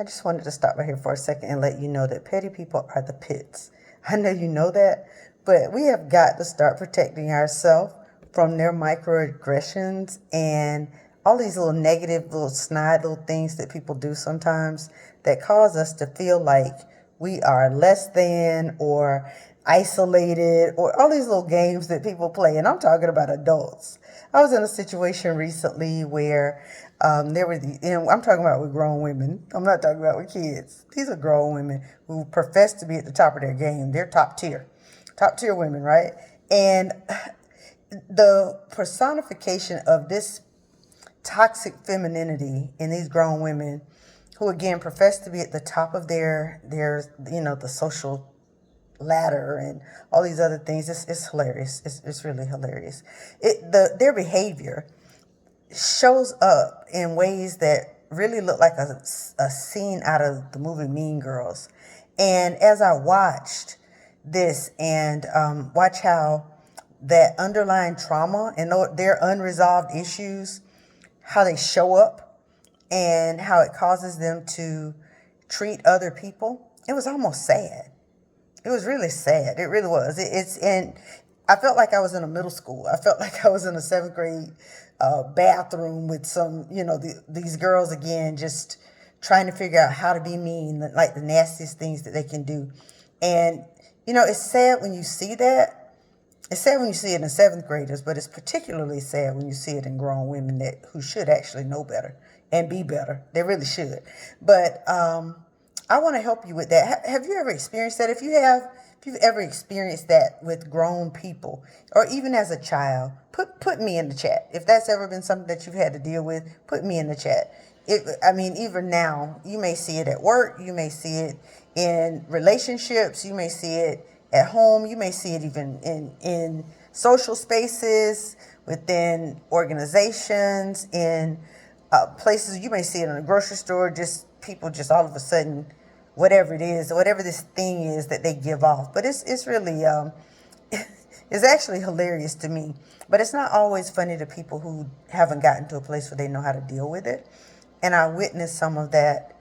I just wanted to stop right here for a second and let you know that petty people are the pits. I know you know that, but we have got to start protecting ourselves from their microaggressions and all these little negative, little snide little things that people do sometimes that cause us to feel like we are less than or isolated or all these little games that people play. And I'm talking about adults. I was in a situation recently where there were, I'm talking about with grown women. I'm not talking about with kids. These are grown women who profess to be at the top of their game. They're top tier women, right? And the personification of this toxic femininity in these grown women who again profess to be at the top of their the social ladder and all these other things. It's hilarious. It's really hilarious. Their behavior shows up in ways that really look like a scene out of the movie Mean Girls. And as I watched this and watch how that underlying trauma and their unresolved issues, how they show up and how it causes them to treat other people, it was almost sad. It was really sad. It really was. And I felt like I was in a middle school. I felt like I was in a seventh grade bathroom with some, these girls again, just trying to figure out how to be mean, like the nastiest things that they can do. And, it's sad when you see that. It's sad when you see it in seventh graders, but it's particularly sad when you see it in grown women who should actually know better and be better. They really should. But I want to help you with that. Have you ever experienced that? If you've ever experienced that with grown people, or even as a child, put me in the chat. If that's ever been something that you've had to deal with, put me in the chat. Even now, you may see it at work, you may see it in relationships, you may see it at home, you may see it even in social spaces, within organizations, in places. You may see it in a grocery store, just people just all of a sudden, whatever it is, whatever this thing is that they give off. But it's really, it's actually hilarious to me. But it's not always funny to people who haven't gotten to a place where they know how to deal with it. And I witnessed some of that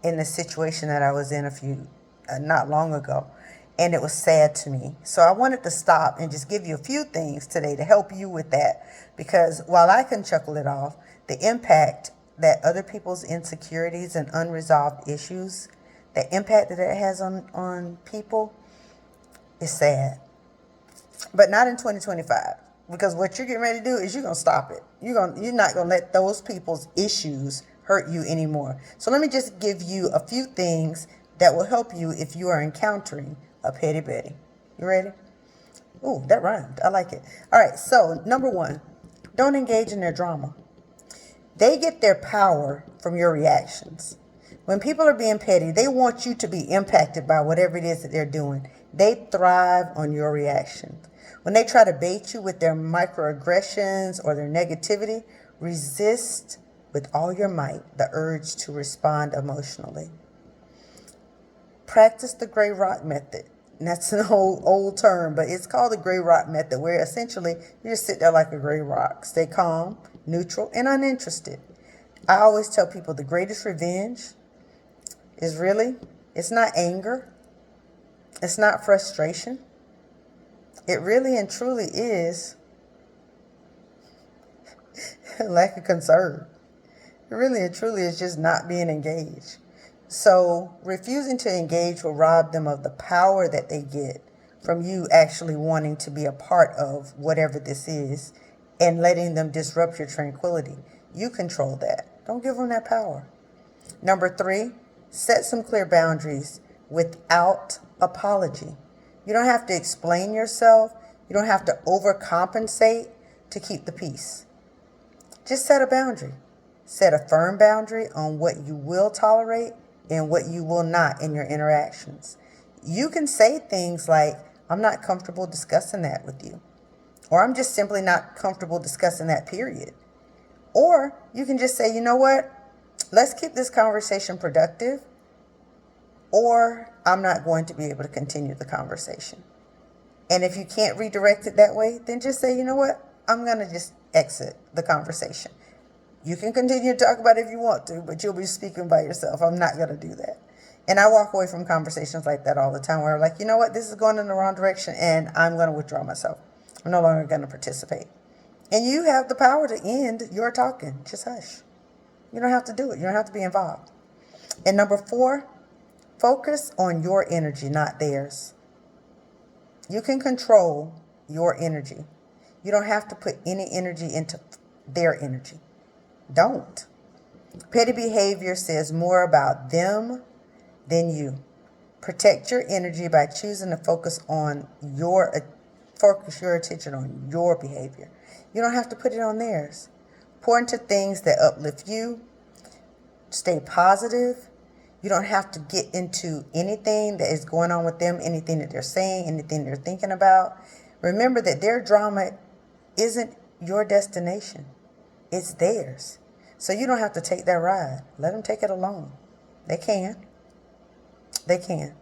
in the situation that I was in not long ago. And it was sad to me. So I wanted to stop and just give you a few things today to help you with that. Because while I can chuckle it off, the impact that other people's insecurities and unresolved issues, the impact that it has on people is sad. But not in 2025. Because what you're getting ready to do is you're going to stop it. You're not going to let those people's issues hurt you anymore. So let me just give you a few things that will help you if you are encountering a petty Betty. You ready? Ooh, that rhymed. I like it. All right, so number one, don't engage in their drama. They get their power from your reactions. When people are being petty, they want you to be impacted by whatever it is that they're doing. They thrive on your reactions. When they try to bait you with their microaggressions or their negativity, resist with all your might the urge to respond emotionally. Practice the gray rock method. And that's an old term, but it's called the gray rock method, where essentially you just sit there like a gray rock. Stay calm, neutral, and uninterested. I always tell people the greatest revenge it's not anger. It's not frustration. It really and truly is lack of concern. It really and truly is just not being engaged. So refusing to engage will rob them of the power that they get from you actually wanting to be a part of whatever this is and letting them disrupt your tranquility. You control that. Don't give them that power. Number 3, set some clear boundaries without apology. You don't have to explain yourself. You don't have to overcompensate to keep the peace. Just set a boundary. Set a firm boundary on what you will tolerate and what you will not in your interactions. You can say things like, I'm not comfortable discussing that with you. Or I'm just simply not comfortable discussing that, period. Or you can just say, you know what? Let's keep this conversation productive, or I'm not going to be able to continue the conversation. And if you can't redirect it that way, then just say, you know what? I'm going to just exit the conversation. You can continue to talk about it if you want to, but you'll be speaking by yourself. I'm not going to do that. And I walk away from conversations like that all the time where I'm like, you know what, this is going in the wrong direction and I'm going to withdraw myself. I'm no longer going to participate. And you have the power to end your talking. Just hush. You don't have to do it. You don't have to be involved. And number 4, focus on your energy, not theirs. You can control your energy. You don't have to put any energy into their energy. Don't. Petty behavior says more about them than you. Protect your energy by choosing to focus your attention on your behavior. You don't have to put it on theirs. Pour into things that uplift you. Stay positive. You don't have to get into anything that is going on with them, anything that they're saying, anything they're thinking about. Remember that their drama isn't your destination. It's theirs. So you don't have to take that ride. Let them take it alone. They can. They can.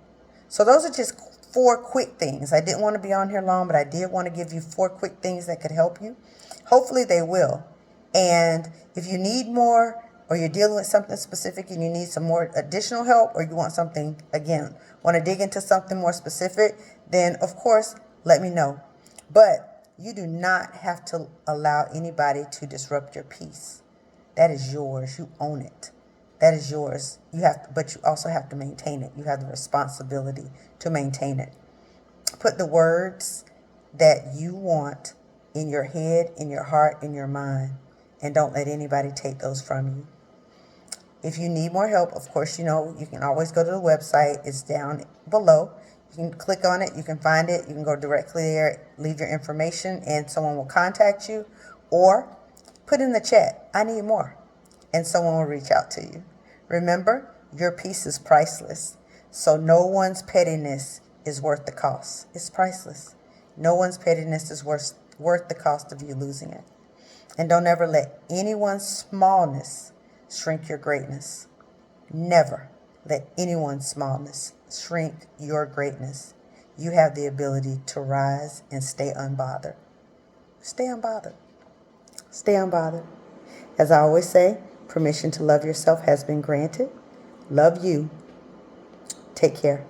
So those are just 4 quick things. I didn't want to be on here long, but I did want to give you 4 quick things that could help you. Hopefully they will. And if you need more, or you're dealing with something specific and you need some more additional help, or you want something, again, want to dig into something more specific, then of course, let me know. But you do not have to allow anybody to disrupt your peace. That is yours. You own it. That is yours. But you also have to maintain it. You have the responsibility to maintain it. Put the words that you want in your head, in your heart, in your mind, and don't let anybody take those from you. If you need more help, of course, you can always go to the website. It's down below. You can click on it. You can find it. You can go directly there, leave your information, and someone will contact you. Or put in the chat, I need more, and someone will reach out to you. Remember, your peace is priceless. So no one's pettiness is worth the cost. It's priceless. No one's pettiness is worth the cost of you losing it. And don't ever let anyone's smallness shrink your greatness. Never let anyone's smallness shrink your greatness. You have the ability to rise and stay unbothered. Stay unbothered. Stay unbothered. As I always say, permission to love yourself has been granted. Love you. Take care.